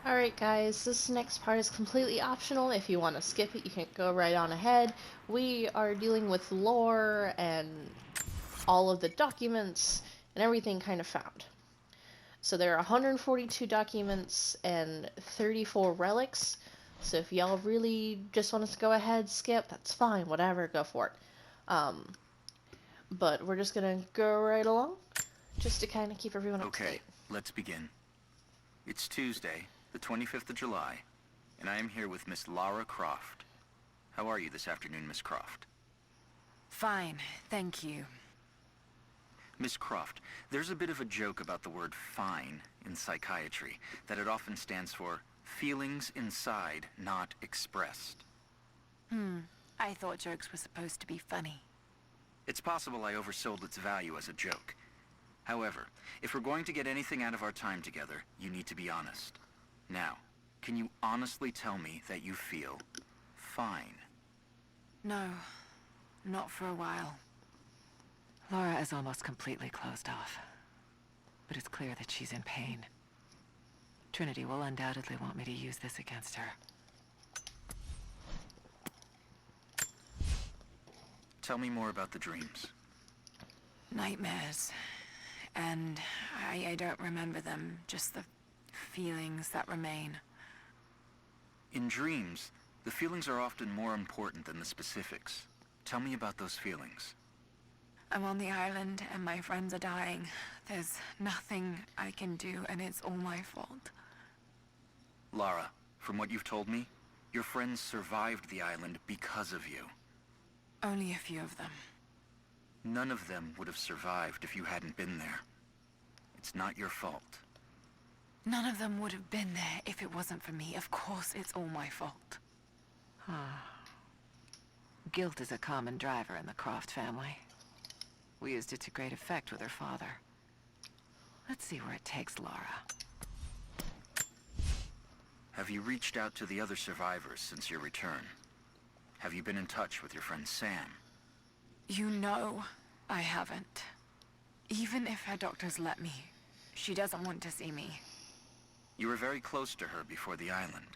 Alright guys, this next part is completely optional. If you want to skip it, you can go right on ahead. We are dealing with lore and all of the documents and everything kind of found. So there are 142 documents and 34 relics. So if y'all really just want us to go ahead, skip, that's fine, whatever, go for it. But we're just gonna go right along, just to kind of keep everyone up to Okay, date. let's begin. It's Tuesday, the 25th of July, and I am here with Miss Lara Croft. How are you this afternoon, Miss Croft? Fine, thank you. Miss Croft, there's a bit of a joke about the word fine in psychiatry, that it often stands for feelings inside not expressed. I thought jokes were supposed to be funny. It's possible I oversold its value as a joke. However, if we're going to get anything out of our time together, you need to be honest. Now, can you honestly tell me that you feel fine? No, not for a while. Laura is almost completely closed off. But it's clear that she's in pain. Trinity will undoubtedly want me to use this against her. Tell me more about the dreams. Nightmares. And I don't remember them, just the feelings that remain. In dreams, the feelings are often more important than the specifics. Tell me about those feelings. I'm on the island and my friends are dying. There's nothing I can do and it's all my fault. Lara, from what you've told me, your friends survived the island because of you. Only a few of them. None of them would have survived if you hadn't been there. It's not your fault. None of them would have been there if it wasn't for me. Of course, it's all my fault. Guilt is a common driver in the Croft family. We used it to great effect with her father. Let's see where it takes Laura. Have you reached out to the other survivors since your return? Have you been in touch with your friend Sam? You know I haven't. Even if her doctors let me, she doesn't want to see me. You were very close to her before the island.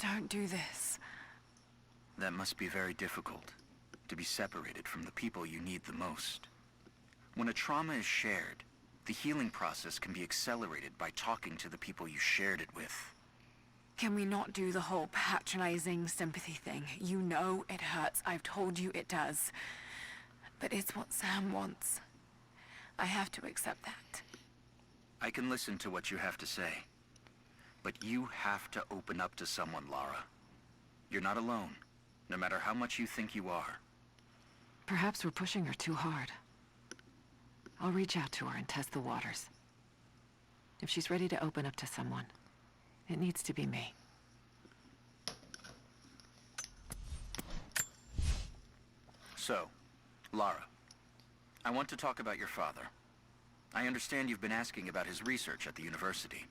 Don't do this. That must be very difficult, to be separated from the people you need the most. When a trauma is shared, the healing process can be accelerated by talking to the people you shared it with. Can we not do the whole patronizing sympathy thing? You know it hurts. I've told you it does. But it's what Sam wants. I have to accept that. I can listen to what you have to say. But you have to open up to someone, Lara. You're not alone, no matter how much you think you are. Perhaps we're pushing her too hard. I'll reach out to her and test the waters. If she's ready to open up to someone, it needs to be me. So, Lara, I want to talk about your father. I understand you've been asking about his research at the university.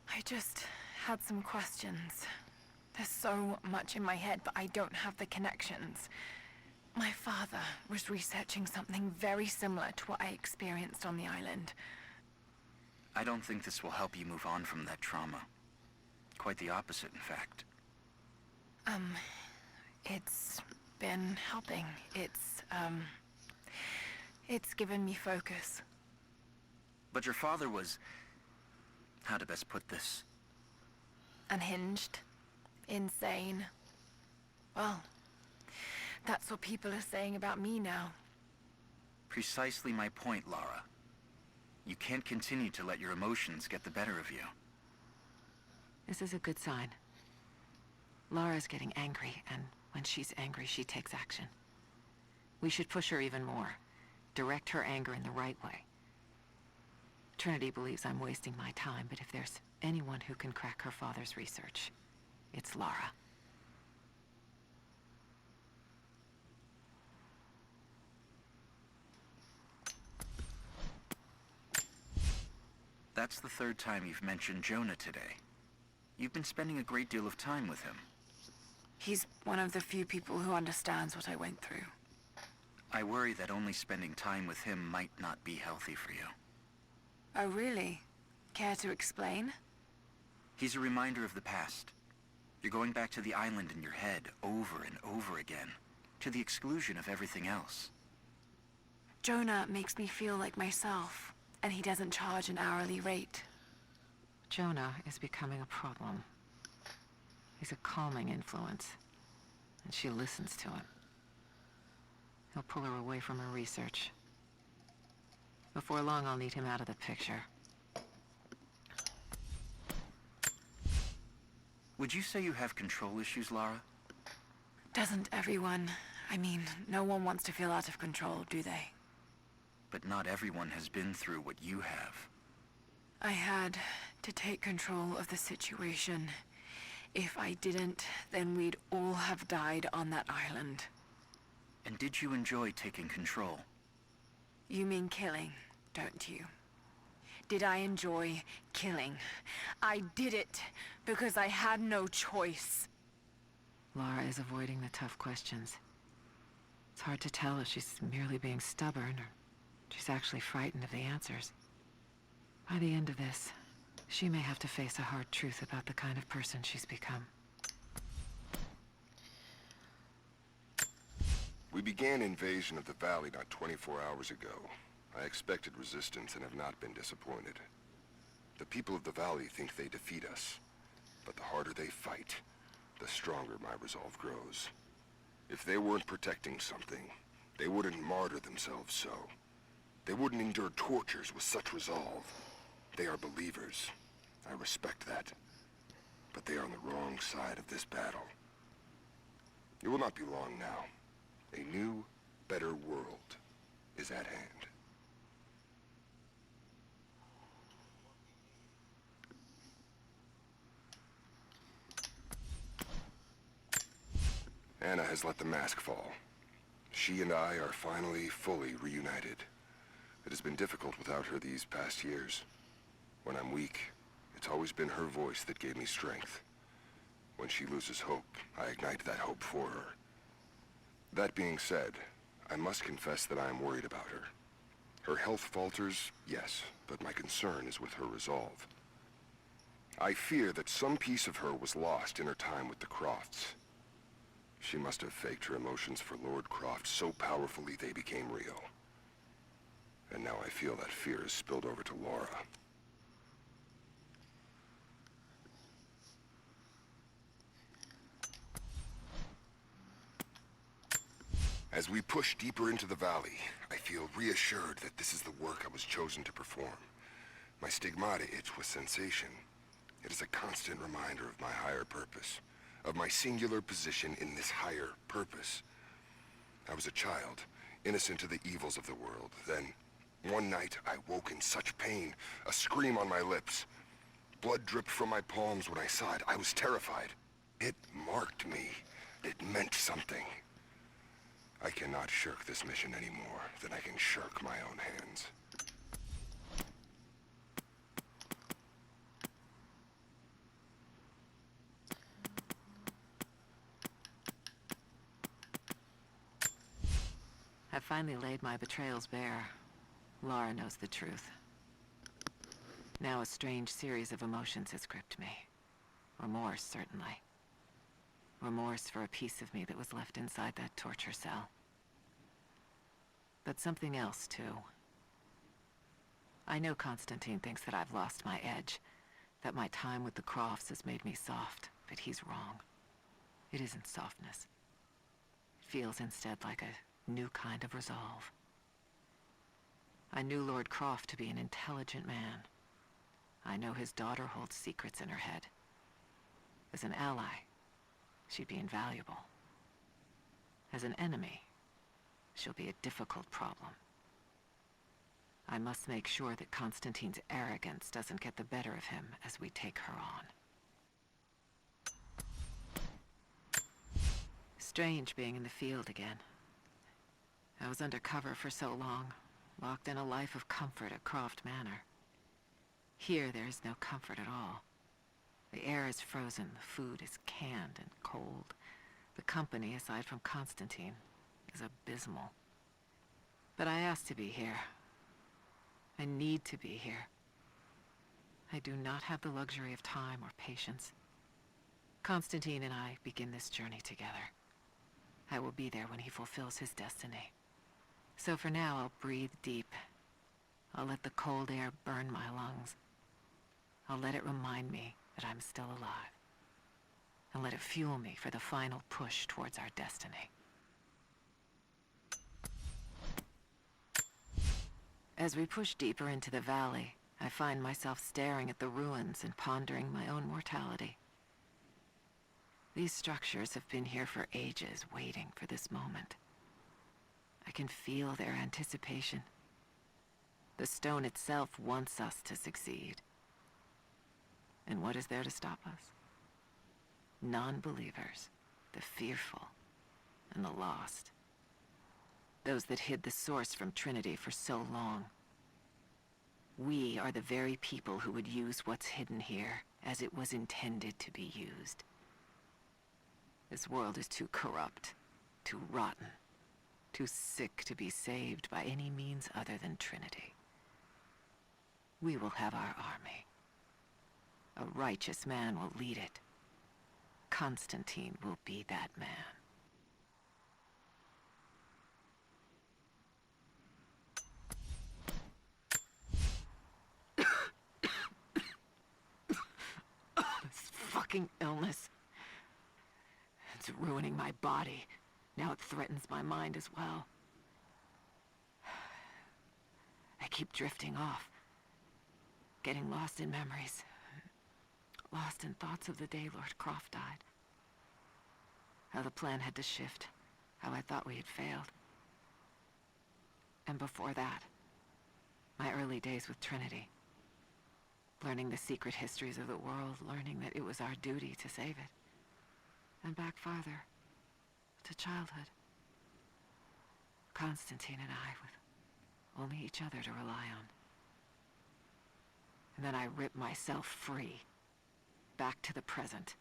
I just had some questions. There's so much in my head, but I don't have the connections. My father was researching something very similar to what I experienced on the island. I don't think this will help you move on from that trauma. Quite the opposite, in fact. It's been helping. It's given me focus. But your father was... how to best put this? Unhinged. Insane. Well, that's what people are saying about me now. Precisely my point, Lara. You can't continue to let your emotions get the better of you. This is a good sign. Lara's getting angry, and when she's angry, she takes action. We should push her even more. Direct her anger in the right way. Trinity believes I'm wasting my time, but if there's anyone who can crack her father's research, it's Lara. That's the third time you've mentioned Jonah today. You've been spending a great deal of time with him. He's one of the few people who understands what I went through. I worry that only spending time with him might not be healthy for you. Oh, really? Care to explain? He's a reminder of the past. You're going back to the island in your head over and over again, to the exclusion of everything else. Jonah makes me feel like myself, and he doesn't charge an hourly rate. Jonah is becoming a problem. He's a calming influence, and she listens to him. He'll pull her away from her research. Before long, I'll need him out of the picture. Would you say you have control issues, Lara? Doesn't everyone? I mean, no one wants to feel out of control, do they? But not everyone has been through what you have. I had to take control of the situation. If I didn't, then we'd all have died on that island. And did you enjoy taking control? You mean killing, don't you? Did I enjoy killing? I did it because I had no choice. Lara is avoiding the tough questions. It's hard to tell if she's merely being stubborn or she's actually frightened of the answers. By the end of this, she may have to face a hard truth about the kind of person she's become. We began invasion of the valley not 24 hours ago. I expected resistance and have not been disappointed. The people of the valley think they defeat us, but the harder they fight, the stronger my resolve grows. If they weren't protecting something, they wouldn't martyr themselves so. They wouldn't endure tortures with such resolve. They are believers. I respect that. But they are on the wrong side of this battle. It will not be long now. A new, better world is at hand. Anna has let the mask fall. She and I are finally fully reunited. It has been difficult without her these past years. When I'm weak, it's always been her voice that gave me strength. When she loses hope, I ignite that hope for her. That being said, I must confess that I am worried about her. Her health falters, yes, but my concern is with her resolve. I fear that some piece of her was lost in her time with the Crofts. She must have faked her emotions for Lord Croft so powerfully they became real. And now I feel that fear has spilled over to Laura. As we push deeper into the valley, I feel reassured that this is the work I was chosen to perform. My stigmata itch with sensation. It is a constant reminder of my higher purpose, of my singular position in this higher purpose. I was a child, innocent to the evils of the world. Then, one night, I woke in such pain, a scream on my lips. Blood dripped from my palms when I saw it. I was terrified. It marked me. It meant something. I cannot shirk this mission any more than I can shirk my own hands. I've finally laid my betrayals bare. Lara knows the truth. Now a strange series of emotions has gripped me. Remorse, certainly. Remorse for a piece of me that was left inside that torture cell. But something else, too. I know Constantine thinks that I've lost my edge, that my time with the Crofts has made me soft, but he's wrong. It isn't softness. It feels instead like a new kind of resolve. I knew Lord Croft to be an intelligent man. I know his daughter holds secrets in her head. As an ally, she'd be invaluable. As an enemy, she'll be a difficult problem. I must make sure that Constantine's arrogance doesn't get the better of him as we take her on. Strange being in the field again. I was undercover for so long, locked in a life of comfort at Croft Manor. Here there is no comfort at all. The air is frozen, the food is canned and cold. The company, aside from Constantine, is abysmal. But I asked to be here. I need to be here. I do not have the luxury of time or patience. Constantine and I begin this journey together. I will be there when he fulfills his destiny. So for now, I'll breathe deep. I'll let the cold air burn my lungs. I'll let it remind me that I'm still alive. And let it fuel me for the final push towards our destiny. As we push deeper into the valley, I find myself staring at the ruins and pondering my own mortality. These structures have been here for ages, waiting for this moment. I can feel their anticipation. The stone itself wants us to succeed. And what is there to stop us? Non-believers, the fearful, and the lost. Those that hid the source from Trinity for so long. We are the very people who would use what's hidden here as it was intended to be used. This world is too corrupt, too rotten, too sick to be saved by any means other than Trinity. We will have our army. A righteous man will lead it. Constantine will be that man. This fucking illness. It's ruining my body. Now it threatens my mind as well. I keep drifting off. Getting lost in memories. Lost in thoughts of the day Lord Croft died. How the plan had to shift. How I thought we had failed. And before that, my early days with Trinity. Learning the secret histories of the world, learning that it was our duty to save it. And back farther, to childhood. Constantine and I, with only each other to rely on. And then I ripped myself free, back to the present.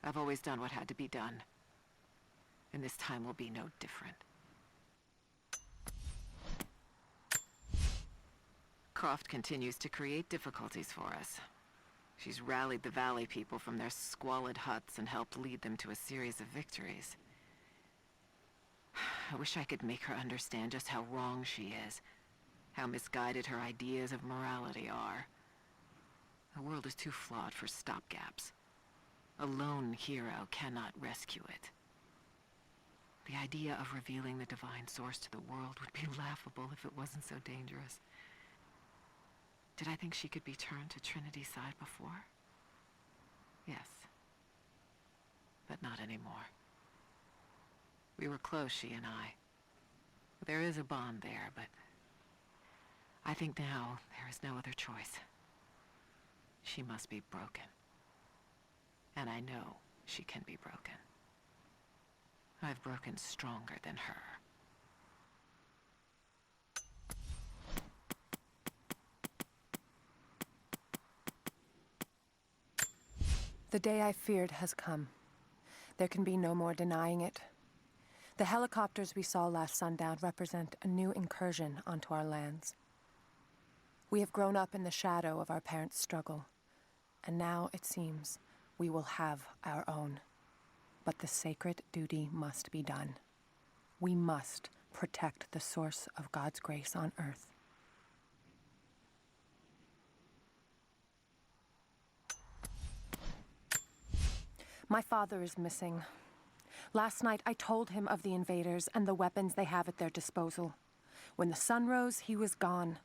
I've always done what had to be done, and this time will be no different. Croft continues to create difficulties for us. She's rallied the Valley people from their squalid huts and helped lead them to a series of victories. I wish I could make her understand just how wrong she is, how misguided her ideas of morality are. The world is too flawed for stopgaps. A lone hero cannot rescue it. The idea of revealing the divine source to the world would be laughable if it wasn't so dangerous. Did I think she could be turned to Trinity's side before? Yes. But not anymore. We were close, she and I. There is a bond there, but I think now there is no other choice. She must be broken. And I know she can be broken. I've broken stronger than her. The day I feared has come. There can be no more denying it. The helicopters we saw last sundown represent a new incursion onto our lands. We have grown up in the shadow of our parents' struggle, and now, it seems, we will have our own. But the sacred duty must be done. We must protect the source of God's grace on earth. My father is missing. Last night, I told him of the invaders and the weapons they have at their disposal. When the sun rose, he was gone.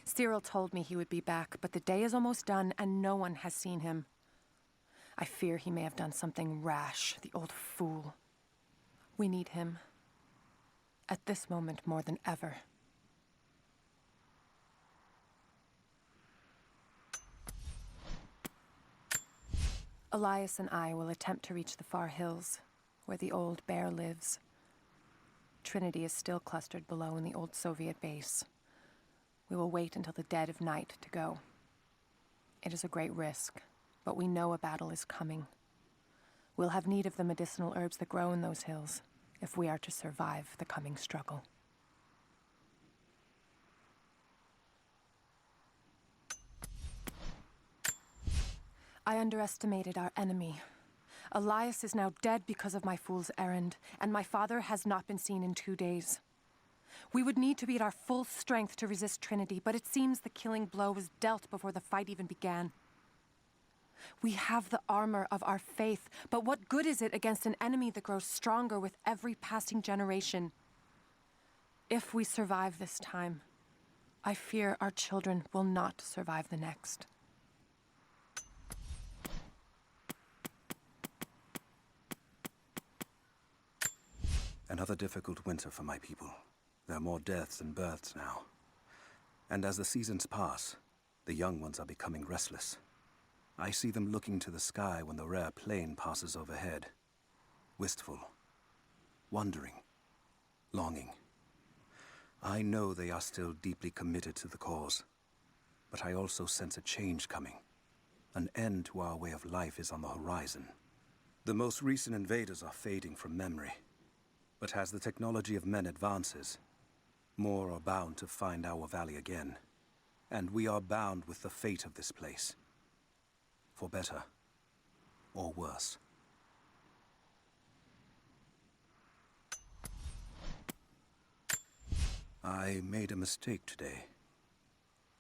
Cyril told me he would be back, but the day is almost done and no one has seen him. I fear he may have done something rash, the old fool. We need him. At this moment more than ever. Elias and I will attempt to reach the far hills, where the old bear lives. Trinity is still clustered below in the old Soviet base. We will wait until the dead of night to go. It is a great risk, but we know a battle is coming. We'll have need of the medicinal herbs that grow in those hills, if we are to survive the coming struggle. I underestimated our enemy. Elias is now dead because of my fool's errand, and my father has not been seen in 2 days. We would need to be at our full strength to resist Trinity, but it seems the killing blow was dealt before the fight even began. We have the armor of our faith, but what good is it against an enemy that grows stronger with every passing generation? If we survive this time, I fear our children will not survive the next. Another difficult winter for my people. There are more deaths than births now. And as the seasons pass, the young ones are becoming restless. I see them looking to the sky when the rare plane passes overhead. Wistful, wondering, longing. I know they are still deeply committed to the cause, but I also sense a change coming. An end to our way of life is on the horizon. The most recent invaders are fading from memory. But as the technology of men advances, more are bound to find our valley again. And we are bound with the fate of this place. For better or worse. I made a mistake today.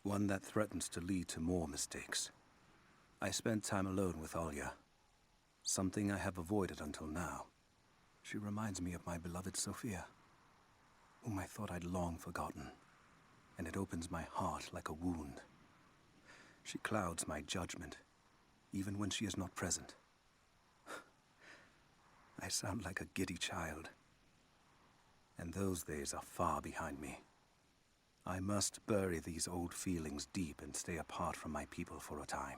One that threatens to lead to more mistakes. I spent time alone with Alya. Something I have avoided until now. She reminds me of my beloved Sophia, whom I thought I'd long forgotten, and it opens my heart like a wound. She clouds my judgment, even when she is not present. I sound like a giddy child, and those days are far behind me. I must bury these old feelings deep and stay apart from my people for a time.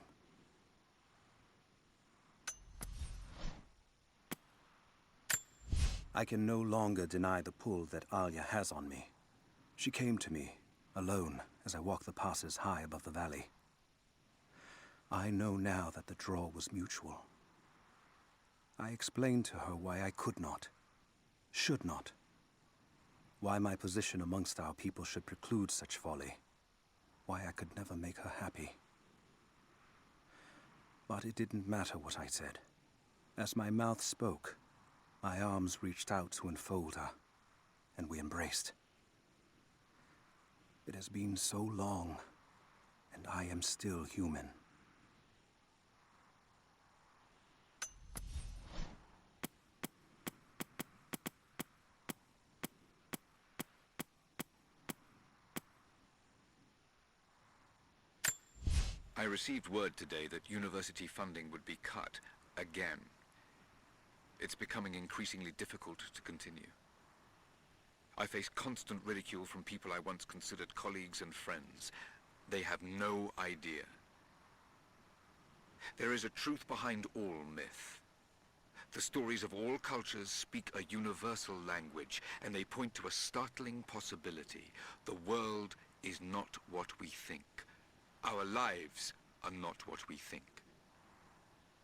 I can no longer deny the pull that Alya has on me. She came to me, alone, as I walked the passes high above the valley. I know now that the draw was mutual. I explained to her why I could not, should not. Why my position amongst our people should preclude such folly. Why I could never make her happy. But it didn't matter what I said. As my mouth spoke, my arms reached out to enfold her, and we embraced. It has been so long, and I am still human. I received word today that university funding would be cut again. It's becoming increasingly difficult to continue. I face constant ridicule from people I once considered colleagues and friends. They have no idea. There is a truth behind all myth. The stories of all cultures speak a universal language, and they point to a startling possibility. The world is not what we think. Our lives are not what we think.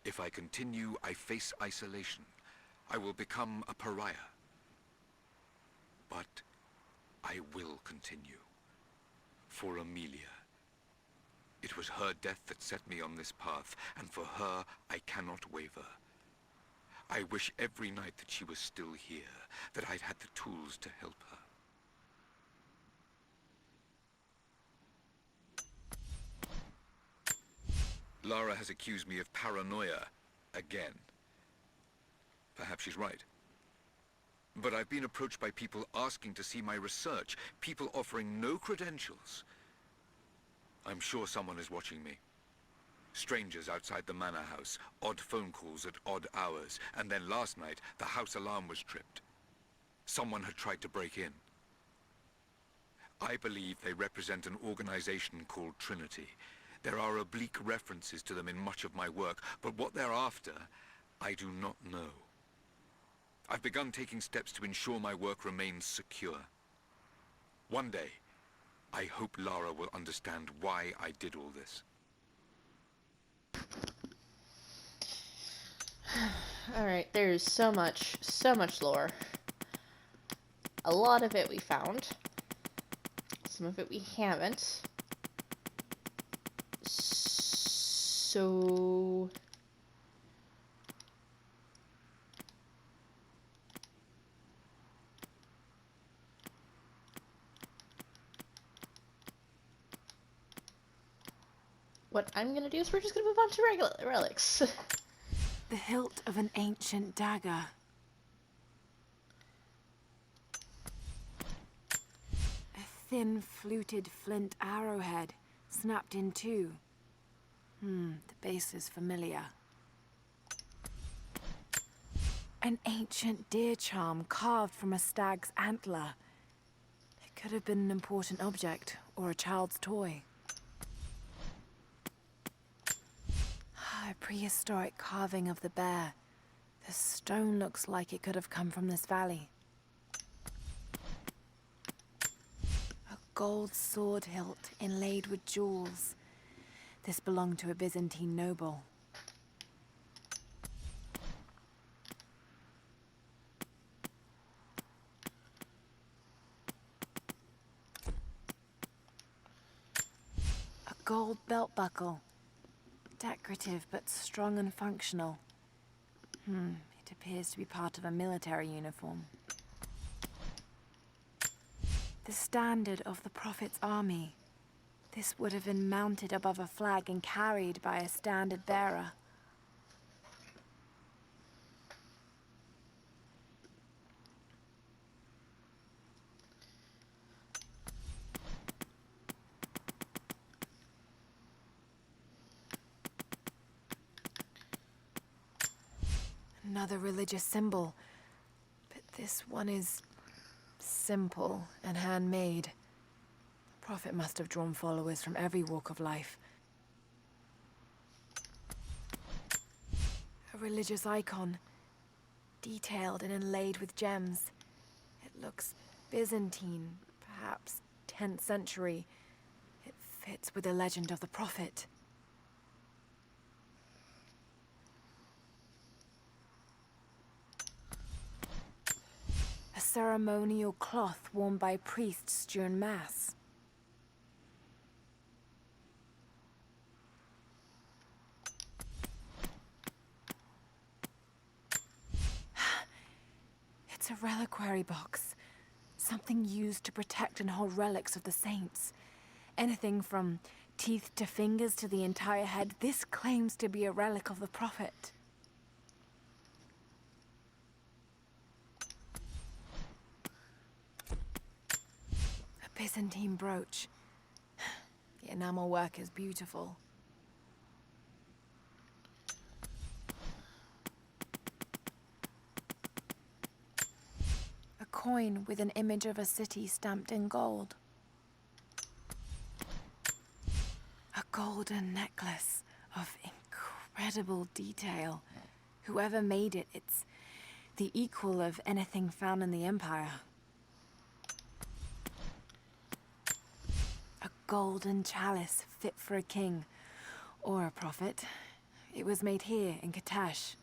If I continue, I face isolation. I will become a pariah. But I will continue. For Amelia. It was her death that set me on this path, and for her, I cannot waver. I wish every night that she was still here, that I'd had the tools to help her. Lara has accused me of paranoia again. Perhaps she's right. But I've been approached by people asking to see my research, people offering no credentials. I'm sure someone is watching me. Strangers outside the manor house, odd phone calls at odd hours, and then last night, the house alarm was tripped. Someone had tried to break in. I believe they represent an organization called Trinity. There are oblique references to them in much of my work, but what they're after, I do not know. I've begun taking steps to ensure my work remains secure. One day, I hope Lara will understand why I did all this. Alright, there's so much lore. A lot of it we found. Some of it we haven't. So... what I'm gonna do is we're just gonna move on to regular relics. The hilt of an ancient dagger. A thin, fluted flint arrowhead, snapped in two. The base is familiar. An ancient deer charm carved from a stag's antler. It could have been an important object, or a child's toy. A prehistoric carving of the bear. The stone looks like it could have come from this valley. A gold sword hilt inlaid with jewels. This belonged to a Byzantine noble. A gold belt buckle. Decorative, but strong and functional. It appears to be part of a military uniform. The standard of the Prophet's army. This would have been mounted above a flag and carried by a standard bearer. Another religious symbol, but this one is simple and handmade. The Prophet must have drawn followers from every walk of life. A religious icon, detailed and inlaid with gems. It looks Byzantine, perhaps 10th century. It fits with the legend of the Prophet. A ceremonial cloth worn by priests during Mass. It's a reliquary box. Something used to protect and hold relics of the saints. Anything from teeth to fingers to the entire head. This claims to be a relic of the Prophet. A Byzantine brooch. The enamel work is beautiful. A coin with an image of a city stamped in gold. A golden necklace of incredible detail. Whoever made it, it's the equal of anything found in the Empire. A golden chalice fit for a king or a prophet. It was made here in Katash.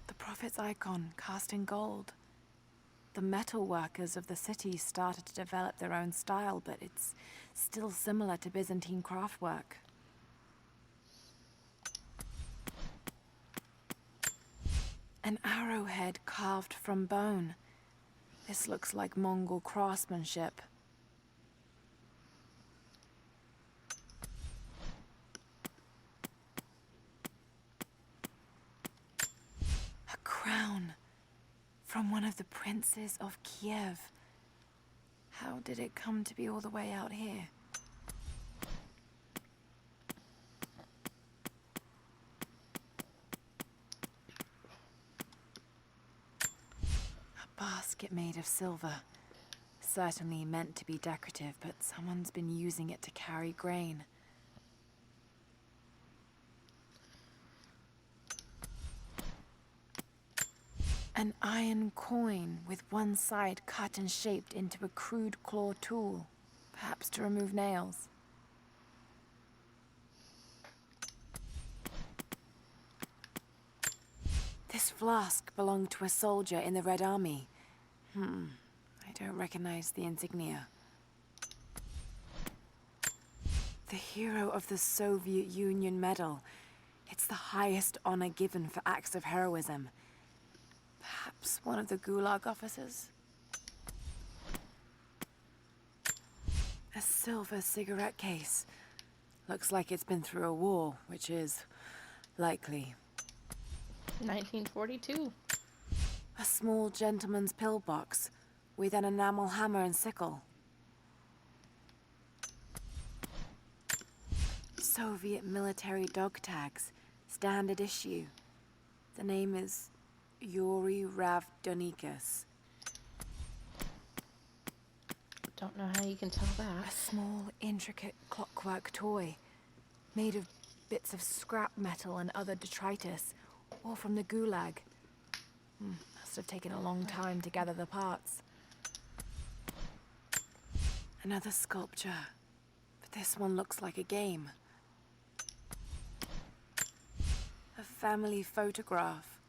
The Prophet's icon cast in gold. The metal workers of the city started to develop their own style, but it's still similar to Byzantine craftwork. An arrowhead carved from bone. This looks like Mongol craftsmanship. A crown from one of the princes of Kiev. How did it come to be all the way out here? A basket made of silver. Certainly meant to be decorative, but someone's been using it to carry grain. An iron coin with one side cut and shaped into a crude claw tool, perhaps to remove nails. This flask belonged to a soldier in the Red Army. I don't recognize the insignia. The Hero of the Soviet Union Medal. It's the highest honor given for acts of heroism. Perhaps one of the Gulag officers? A silver cigarette case. Looks like it's been through a war, which is likely. 1942. A small gentleman's pillbox with an enamel hammer and sickle. Soviet military dog tags, standard issue. The name is Yuri Ravdonikas. Don't know how you can tell that. A small, intricate clockwork toy, made of bits of scrap metal and other detritus, all from the Gulag. Must have taken a long time to gather the parts. Another sculpture, but this one looks like a game. A family photograph,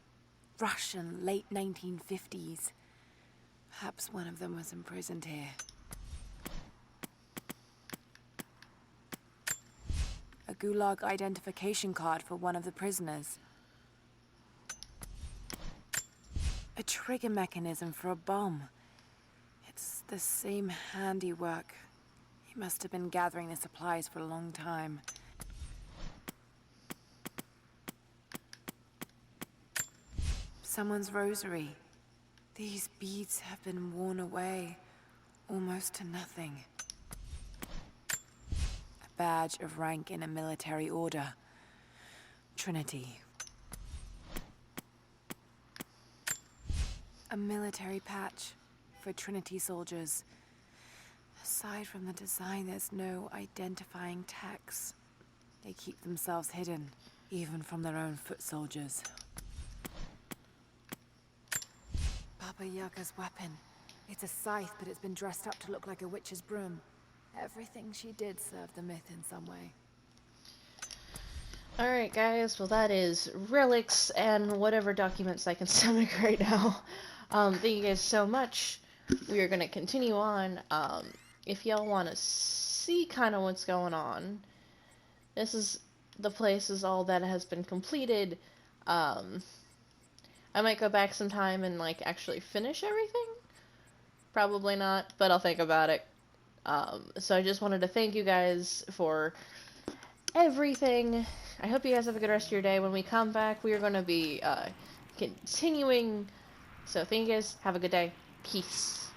Russian, late 1950s. Perhaps one of them was imprisoned here. A Gulag identification card for one of the prisoners. A trigger mechanism for a bomb. It's the same handiwork. He must have been gathering the supplies for a long time. Someone's rosary. These beads have been worn away, almost to nothing. A badge of rank in a military order. Trinity. A military patch for Trinity soldiers. Aside from the design, there's no identifying text. They keep themselves hidden, even from their own foot soldiers. Baba Yaga's weapon. It's a scythe, but it's been dressed up to look like a witch's broom. Everything she did served the myth in some way. Alright guys, well that is Relics and whatever documents I can stomach right now. Thank you guys so much. We are going to continue on. If y'all want to see kind of what's going on, this is the place is all that has been completed. I might go back sometime and like actually finish everything. Probably not, but I'll think about it. So I just wanted to thank you guys for everything. I hope you guys have a good rest of your day. When we come back, we are going to be continuing. So thank you guys. Have a good day. Peace.